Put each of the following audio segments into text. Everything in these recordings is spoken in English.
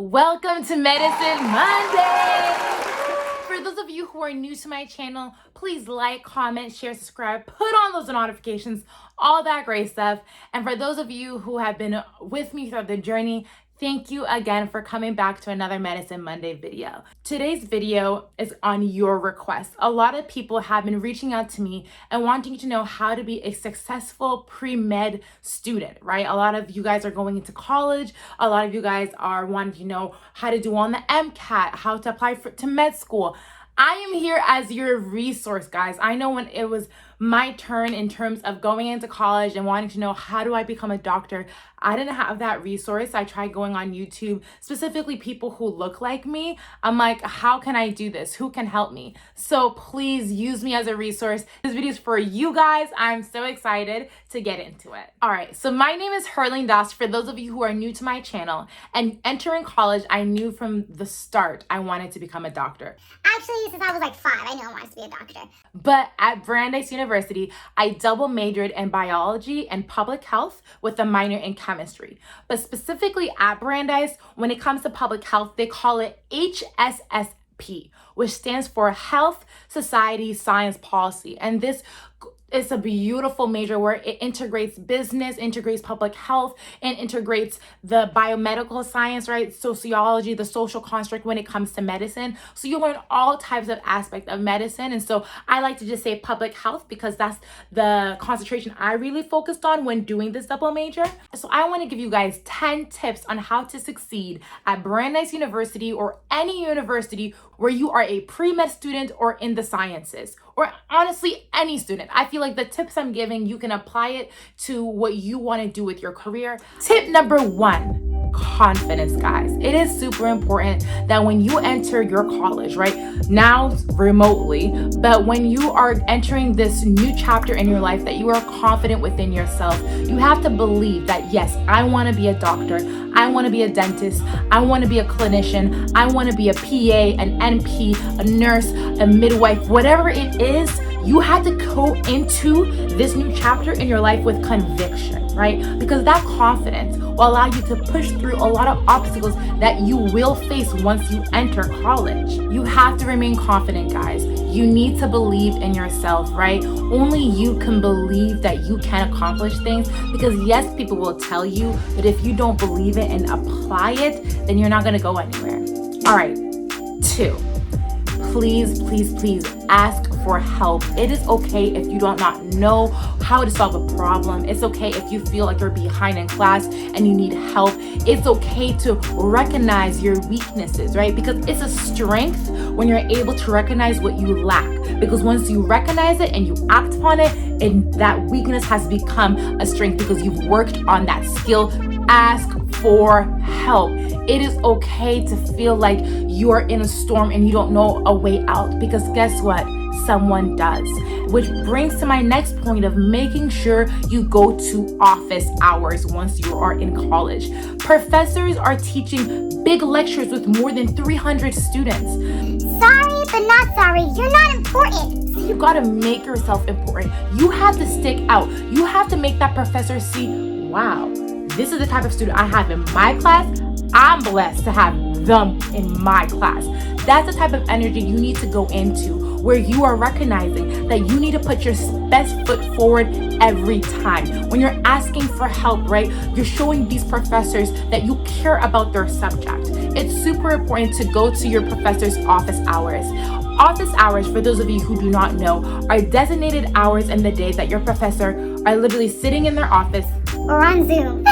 Welcome to Medicine Monday! For those of you who are new to my channel, please like, comment, share, subscribe, put on those notifications, all that great stuff. And for those of you who have been with me throughout the journey, thank you again for coming back to another Medicine Monday video. Today's video is on your request. A lot of people have been reaching out to me and wanting to know how to be a successful pre-med student, right? A lot of you guys are going into college. A lot of you guys are wanting to know how to do on the MCAT, how to apply to med school. I am here as your resource, guys. I know when it was my turn in terms of going into college and wanting to know how do I become a doctor, I didn't have that resource. I tried going on YouTube, specifically people who look like me. I'm like, how can I do this? Who can help me? So please use me as a resource. This video is for you guys. I'm so excited to get into it. All right, so my name is Herline Das. For those of you who are new to my channel, and entering college, I knew from the start I wanted to become a doctor. Actually, since I was like 5, I knew I wanted to be a doctor. But at Brandeis University, I double majored in biology and public health with a minor in chemistry. But specifically at Brandeis, when it comes to public health, they call it HSSP, which stands for Health, Society, Science, Policy. And this it's a beautiful major where it integrates business, integrates public health, and integrates the biomedical science, right? Sociology, the social construct when it comes to medicine. So you learn all types of aspects of medicine. And so I like to just say public health because that's the concentration I really focused on when doing this double major. So I want to give you guys 10 tips on how to succeed at Brandeis University or any university where you are a pre-med student or in the sciences, or honestly, any student. I feel like the tips I'm giving, you can apply it to what you want to do with your career. Tip number 1, confidence, guys. It is super important that when you enter your college, right, now remotely, but when you are entering this new chapter in your life, that you are confident within yourself. You have to believe that, yes, I want to be a doctor. I want to be a dentist. I want to be a clinician. I want to be a PA, an NP, a nurse, a midwife, whatever it is. You have to go into this new chapter in your life with conviction, right? Because that confidence will allow you to push through a lot of obstacles that you will face once you enter college. You have to remain confident, guys. You need to believe in yourself, right? Only you can believe that you can accomplish things, because yes, people will tell you, but if you don't believe it and apply it, then you're not gonna go anywhere. All right, 2. Please ask for help. It is okay if you do not know how to solve a problem. It's okay if you feel like you're behind in class and you need help. It's okay to recognize your weaknesses, right? Because it's a strength when you're able to recognize what you lack. Because once you recognize it and you act upon it, and that weakness has become a strength because you've worked on that skill. Ask for help. It is okay to feel like you're in a storm and you don't know a way out, because guess what? Someone does. Which brings to my next point of making sure you go to office hours once you are in college. Professors are teaching big lectures with more than 300 students. Sorry, but not sorry. You're not important. You gotta make yourself important. You have to stick out. You have to make that professor see, wow, this is the type of student I have in my class. I'm blessed to have them in my class. That's the type of energy you need to go into, where you are recognizing that you need to put your best foot forward every time. When you're asking for help, right, you're showing these professors that you care about their subject. It's super important to go to your professor's office hours. Office hours, for those of you who do not know, are designated hours in the day that your professor are literally sitting in their office or on Zoom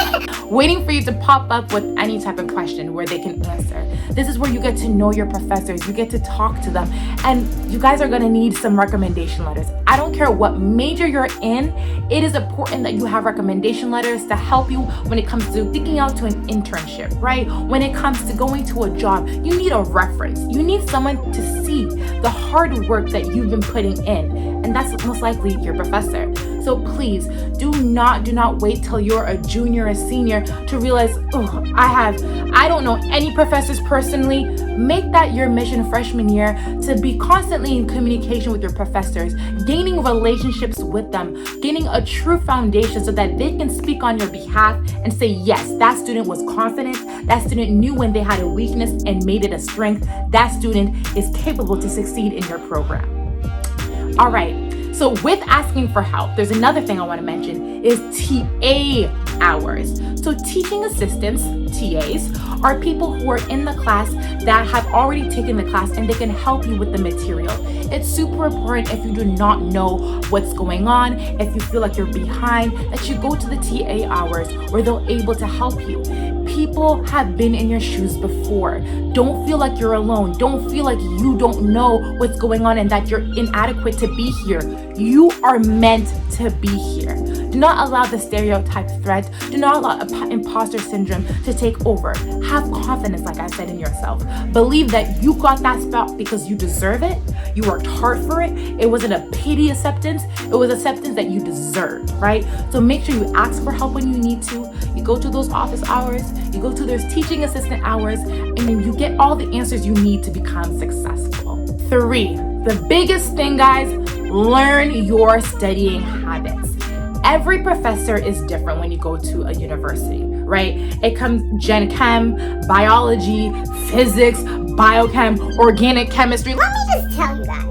waiting for you to pop up with any type of question where they can answer. This is where you get to know your professors, you get to talk to them, and you guys are gonna need some recommendation letters. I don't care what major you're in, it is important that you have recommendation letters to help you when it comes to thinking out to an internship, right? When it comes to going to a job, you need a reference. You need someone to see the hard work that you've been putting in, and that's most likely your professor. So So please do not wait till you're a junior or senior to realize, oh, I don't know any professors personally. Make that your mission freshman year to be constantly in communication with your professors, gaining relationships with them, gaining a true foundation so that they can speak on your behalf and say, yes, that student was confident, that student knew when they had a weakness and made it a strength, that student is capable to succeed in your program. All right. So with asking for help, there's another thing I want to mention is TA hours. So teaching assistants, TAs, are people who are in the class that have already taken the class and they can help you with the material. It's super important if you do not know what's going on, if you feel like you're behind, that you go to the TA hours where they're able to help you. People have been in your shoes before. Don't feel like you're alone. Don't feel like you don't know what's going on and that you're inadequate to be here. You are meant to be here. Do not allow the stereotype threat. Do not allow imposter syndrome to take over. Have confidence, like I said, in yourself. Believe that you got that spot because you deserve it. You worked hard for it. It wasn't a pity acceptance. It was acceptance that you deserve, right? So make sure you ask for help when you need to. You go to those office hours. You go to those teaching assistant hours, and then you get all the answers you need to become successful. 3, the biggest thing, guys, learn your studying habits. Every professor is different when you go to a university, right? It comes Gen Chem, biology, physics, biochem, organic chemistry. Let me just tell you guys,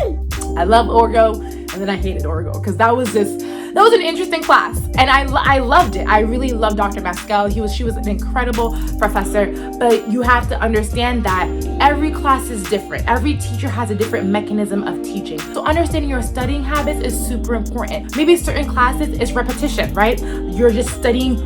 Orgo! I love Orgo, and then I hated Orgo because that was an interesting class, and I loved it. I really loved Dr. Pascal. She was an incredible professor, but you have to understand that every class is different. Every teacher has a different mechanism of teaching. So understanding your studying habits is super important. Maybe certain classes is repetition, right? You're just studying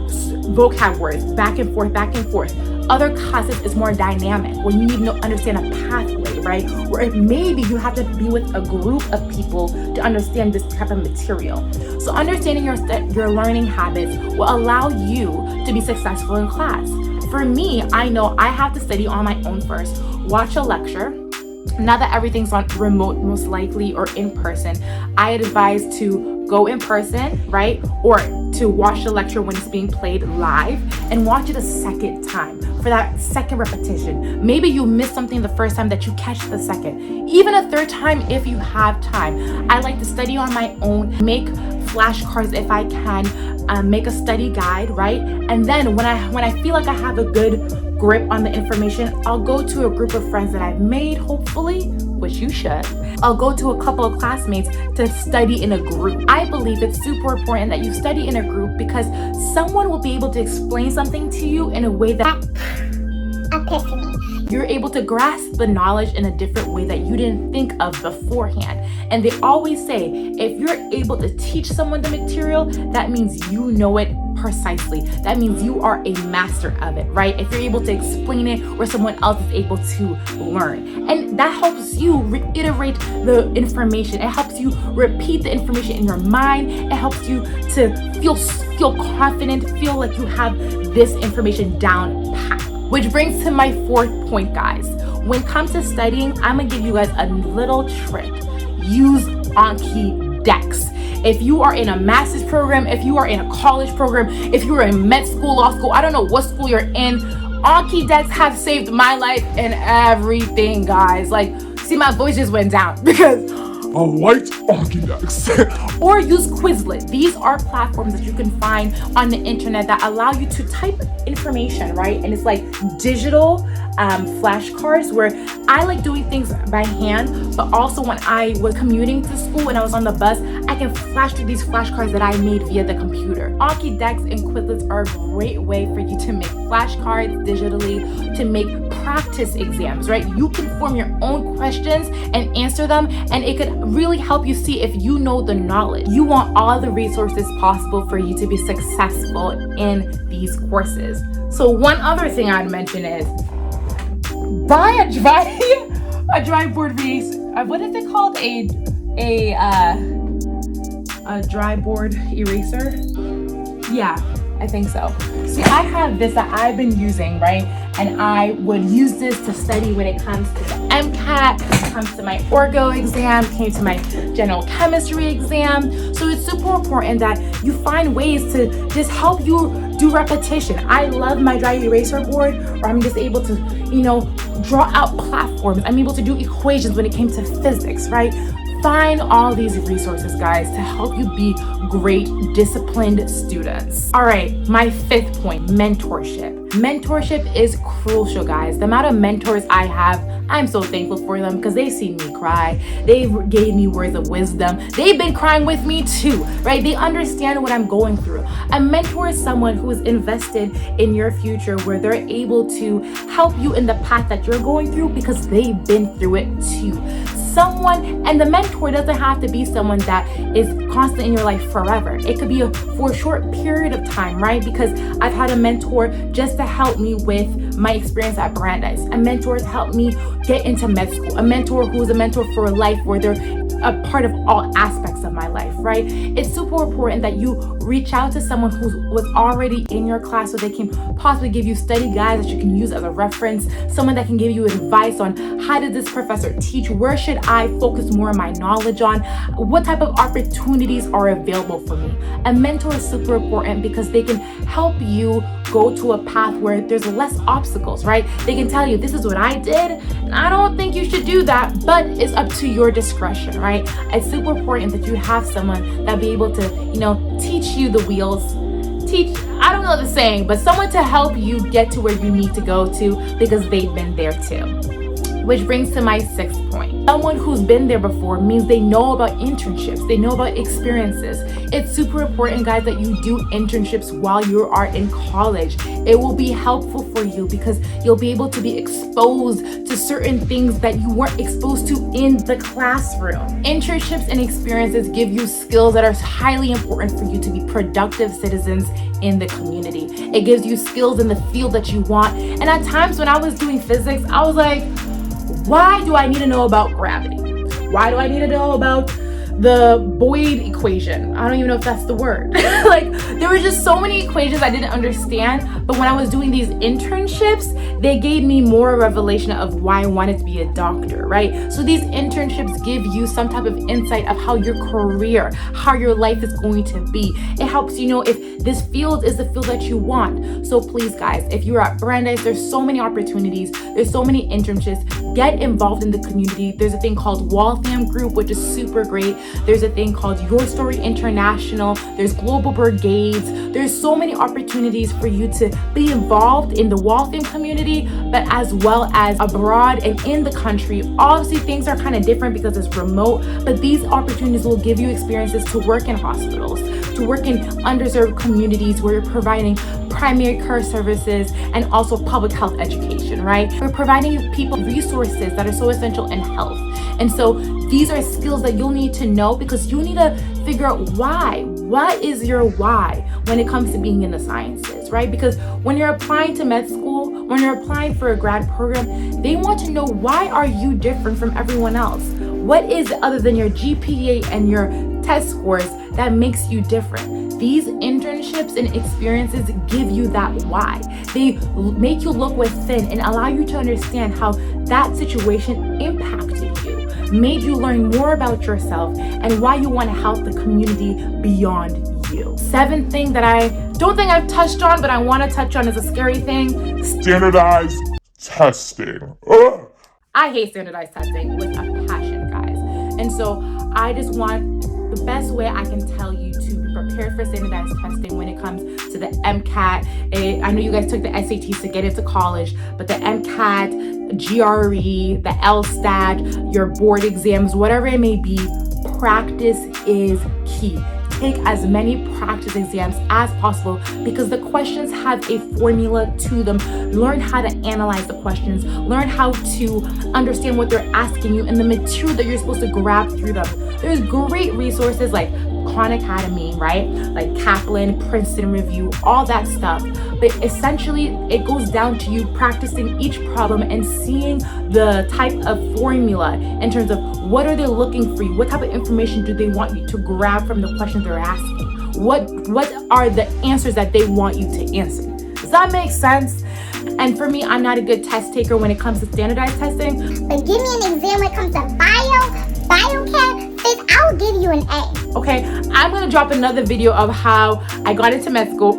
vocab words back and forth, back and forth. Other classes is more dynamic, where you need to understand a pathway, right? Where maybe you have to be with a group of people to understand this type of material. So understanding your learning habits will allow you to be successful in class. For me, I know I have to study on my own first, watch a lecture. Now that everything's on remote, most likely, or in person, I advise to go in person, right? Or to watch the lecture when it's being played live and watch it a second time for that second repetition. Maybe you missed something the first time that you catch the second. Even a third time if you have time. I like to study on my own, make flashcards if I can, make a study guide, right? And then when I feel like I have a good grip on the information, I'll go to a group of friends that I've made, hopefully, which you should. I'll go to a couple of classmates to study in a group. I believe it's super important that you study in a group because someone will be able to explain something to you in a way that you're able to grasp the knowledge in a different way that you didn't think of beforehand. And they always say, if you're able to teach someone the material, that means you know it precisely. That means you are a master of it, right? If you're able to explain it where someone else is able to learn. And that helps you reiterate the information. It helps you repeat the information in your mind. It helps you to feel confident, feel like you have this information down pat. Which brings to my 4th point, guys. When it comes to studying, I'm gonna give you guys a little trick. Use Anki Dex. If you are in a master's program, if you are in a college program, if you are in med school, law school, I don't know what school you're in, Anki Dex have saved my life and everything, guys. Like, see, my voice just went down because I liked Anki Dex. Or use Quizlet. These are platforms that you can find on the internet that allow you to type information, right? And it's like digital flashcards where I like doing things by hand, but also when I was commuting to school and I was on the bus, I can flash through these flashcards that I made via the computer. Anki Dex and Quizlets are a great way for you to make flashcards digitally, to make practice exams, right? You can form your own questions and answer them, and it could really help you see if you know the knowledge. You want all the resources possible for you to be successful in these courses. So one other thing I'd mention is buy a dry board base. What is it called? A dry board eraser? Yeah, I think so. See, I have this that I've been using, right? And I would use this to study when it comes to the MCAT, comes to my orgo exam, came to my general chemistry exam. So it's super important that you find ways to just help you do repetition. I love my dry eraser board where I'm just able to, draw out platforms. I'm able to do equations when it came to physics, right? Find all these resources, guys, to help you be great, disciplined students. All right, my 5th point, mentorship. Mentorship is crucial, guys. The amount of mentors I have, I'm so thankful for them because they've seen me cry. They gave me words of wisdom. They've been crying with me too, right? They understand what I'm going through. A mentor is someone who is invested in your future where they're able to help you in the path that you're going through because they've been through it too. And the mentor doesn't have to be someone that is constant in your life forever. It could be for a short period of time, right? Because I've had a mentor just to help me with my experience at Brandeis. A mentor to help me get into med school. A mentor who is a mentor for life where they're a part of all aspects of my life, right? It's super important that you reach out to someone who was already in your class so they can possibly give you study guides that you can use as a reference, someone that can give you advice on how did this professor teach, where should I focus more of my knowledge on, what type of opportunities are available for me. A mentor is super important because they can help you go to a path where there's less obstacles, right? They can tell you, this is what I did, and I don't think you should do that, but it's up to your discretion, right? It's super important that you have someone that be able to, teach you the wheels. I don't know the saying, but someone to help you get to where you need to go to because they've been there too. Which brings to my 6th point. Someone who's been there before means they know about internships, they know about experiences. It's super important, guys, that you do internships while you are in college. It will be helpful for you because you'll be able to be exposed to certain things that you weren't exposed to in the classroom. Internships and experiences give you skills that are highly important for you to be productive citizens in the community. It gives you skills in the field that you want. And at times when I was doing physics, I was like, why do I need to know about gravity? Why do I need to know about the Boyd equation? I don't even know if that's the word. Like, there were just so many equations I didn't understand. But when I was doing these internships, they gave me more revelation of why I wanted to be a doctor, right? So these internships give you some type of insight of how your career, how your life is going to be. It helps you know if this field is the field that you want. So please, guys, if you're at Brandeis, there's so many opportunities. There's so many internships. Get involved in the community. There's a thing called Waltham Group, which is super great. There's a thing called Your Story International. There's Global Brigades. There's so many opportunities for you to be involved in the Waltham community, but as well as abroad and in the country. Obviously, things are kind of different because it's remote, but these opportunities will give you experiences to work in hospitals, to work in underserved communities where you're providing primary care services and also public health education, right? We're providing people resources that are so essential in health. And so these are skills that you'll need to know because you need to figure out why. What is your why when it comes to being in the sciences, right? Because when you're applying to med school, when you're applying for a grad program, they want to know why are you different from everyone else? What is it other than your GPA and your test scores that makes you different? These internships and experiences give you that why. They make you look within and allow you to understand how that situation impacted you, made you learn more about yourself and why you want to help the community beyond you. 7th thing that I don't think I've touched on, but I want to touch on is a scary thing. Standardized testing. Ugh. I hate standardized testing with a passion, guys. And so I just want the best way I can tell you to prepare for standardized testing when it comes to the MCAT. I know you guys took the SATs to get into college, but the MCAT, GRE, the LSAT, your board exams, whatever it may be, practice is key. Take as many practice exams as possible because the questions have a formula to them. Learn how to analyze the questions. Learn how to understand what they're asking you and the material that you're supposed to grab through them. There's great resources like Khan Academy, right? Like Kaplan, Princeton Review, all that stuff. But essentially, it goes down to you practicing each problem and seeing the type of formula in terms of what are they looking for you? What type of information do they want you to grab from the questions they're asking? What are the answers that they want you to answer? Does that make sense? And for me, I'm not a good test taker when it comes to standardized testing. But give me an exam when it comes to I'm gonna drop another video of how I got into med school.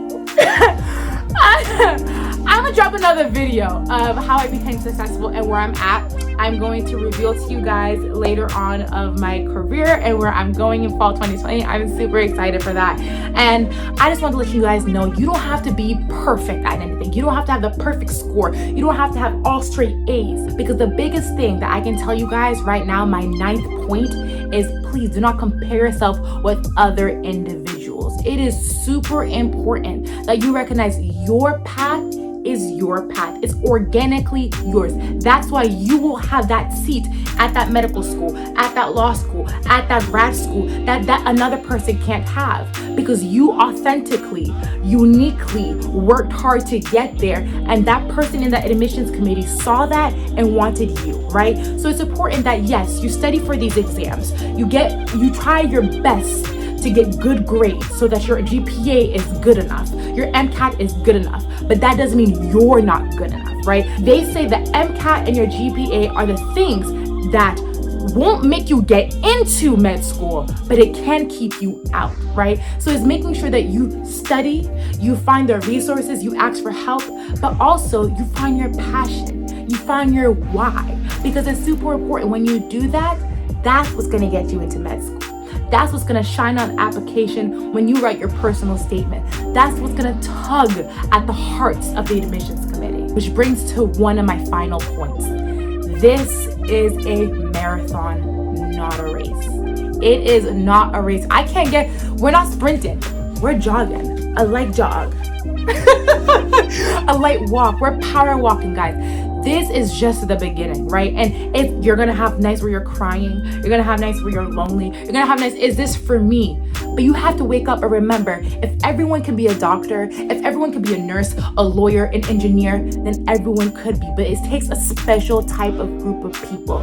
I'm gonna drop another video of how I became successful and where I'm at. I'm going to reveal to you guys later on of my career and where I'm going in fall 2020. I'm super excited for that. And I just want to let you guys know, you don't have to be perfect at anything. You don't have to have the perfect score. You don't have to have all straight A's, because the biggest thing that I can tell you guys right now, my 9th point, is please do not compare yourself with other individuals. It is super important that you recognize your path is your path. It's organically yours. That's why you will have that seat at that medical school, at that law school, at that grad school that another person can't have, because you authentically, uniquely worked hard to get there, and that person in that admissions committee saw that and wanted you, right? So it's important that yes, you study for these exams. You try your best to get good grades so that your GPA is good enough, your MCAT is good enough, but that doesn't mean you're not good enough, right? They say the MCAT and your GPA are the things that won't make you get into med school, but it can keep you out, right? So it's making sure that you study, you find the resources, you ask for help, but also you find your passion, you find your why, because it's super important. When you do that, that's what's gonna get you into med school. That's what's gonna shine on application when you write your personal statement. That's what's gonna tug at the hearts of the admissions committee. Which brings to one of my final points. This is a marathon, not a race. It is not a race. We're not sprinting, we're jogging. A light jog. A light walk. We're power walking, guys. This is just the beginning, right? And you're gonna have nights where you're crying, you're gonna have nights where you're lonely, you're gonna have nights, is this for me? But you have to wake up and remember, if everyone can be a doctor, if everyone could be a nurse, a lawyer, an engineer, then everyone could be. But it takes a special type of group of people.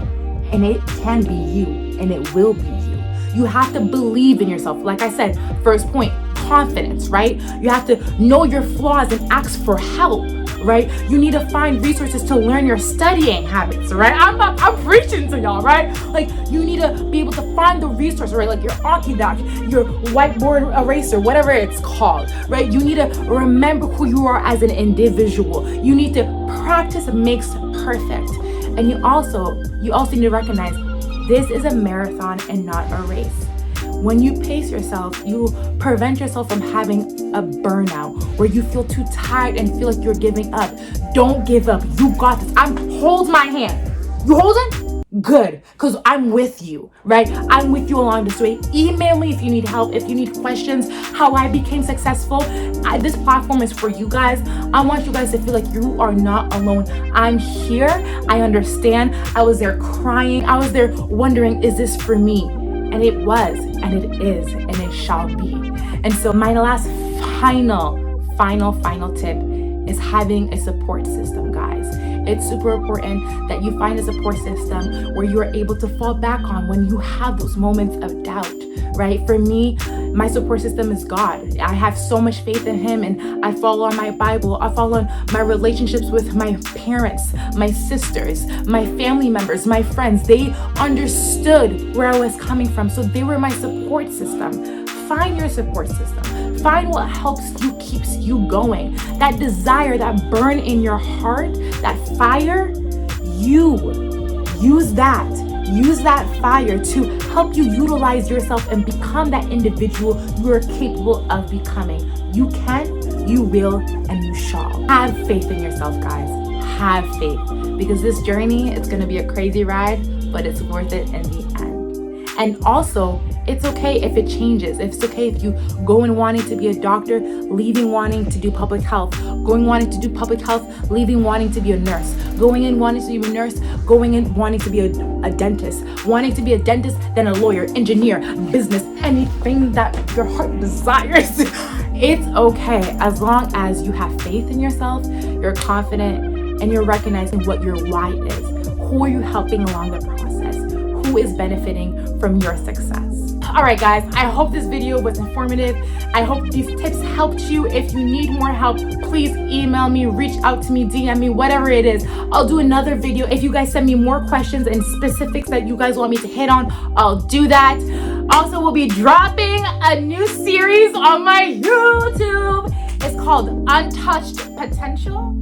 And it can be you, and it will be you. You have to believe in yourself. Like I said, first point, confidence, right? You have to know your flaws and ask for help, right? You need to find resources to learn your studying habits, right? I'm preaching to y'all, right? Like, you need to be able to find the resource, right? Like your Anki-Doc, your whiteboard eraser, whatever it's called, right? You need to remember who you are as an individual. You need to practice makes perfect. And you also need to recognize this is a marathon and not a race. When you pace yourself, you prevent yourself from having a burnout where you feel too tired and feel like you're giving up. Don't give up. You got this. Hold my hand. You hold it? Good. Because I'm with you, right? I'm with you along this way. Email me if you need help, if you need questions, how I became successful. This platform is for you guys. I want you guys to feel like you are not alone. I'm here. I understand. I was there crying. I was there wondering, is this for me? And it was, and it is, and it shall be. And so my last final tip is having a support system, guys. It's super important that you find a support system where you are able to fall back on when you have those moments of doubt, right? For me, my support system is God. I have so much faith in Him, and I follow on my Bible. I follow on my relationships with my parents, my sisters, my family members, my friends. They understood where I was coming from, so they were my support system. Find your support system. Find what helps you, keeps you going. That desire, that burn in your heart, that fire, use that fire to help you utilize yourself and become that individual you are capable of becoming. You can, you will, and you shall. Have faith in yourself, guys. Have faith, because this journey, it's going to be a crazy ride, but it's worth it in the end. And also, it's okay if it changes. It's okay if you go in wanting to be a doctor, leaving wanting to do public health, going wanting to do public health, leaving wanting to be a nurse, going in wanting to be a nurse, going in wanting to be a dentist, wanting to be a dentist, then a lawyer, engineer, business, anything that your heart desires. It's okay, as long as you have faith in yourself, you're confident, and you're recognizing what your why is. Who are you helping along the process? Who is benefiting from your success? All right, guys, I hope this video was informative. I hope these tips helped you. If you need more help, please email me, reach out to me, DM me, whatever it is. I'll do another video. If you guys send me more questions and specifics that you guys want me to hit on, I'll do that. Also, we'll be dropping a new series on my YouTube. It's called Untouched Potential.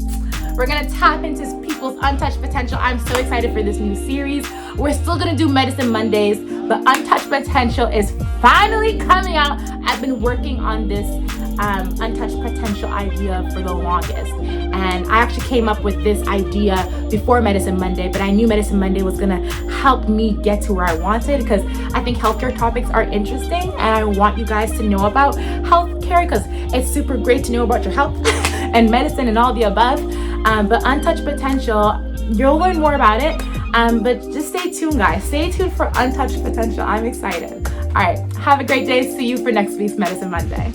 We're gonna tap into people's untouched potential. I'm so excited for this new series. We're still gonna do Medicine Mondays, but Untouched Potential is finally coming out. I've been working on this untouched potential idea for the longest. And I actually came up with this idea before Medicine Monday, but I knew Medicine Monday was gonna help me get to where I wanted, because I think healthcare topics are interesting and I want you guys to know about healthcare, because it's super great to know about your health and medicine and all the above. But Untouched Potential, you'll learn more about it. But just stay tuned, guys. Stay tuned for Untouched Potential. I'm excited. All right, have a great day. See you for next week's Medicine Monday.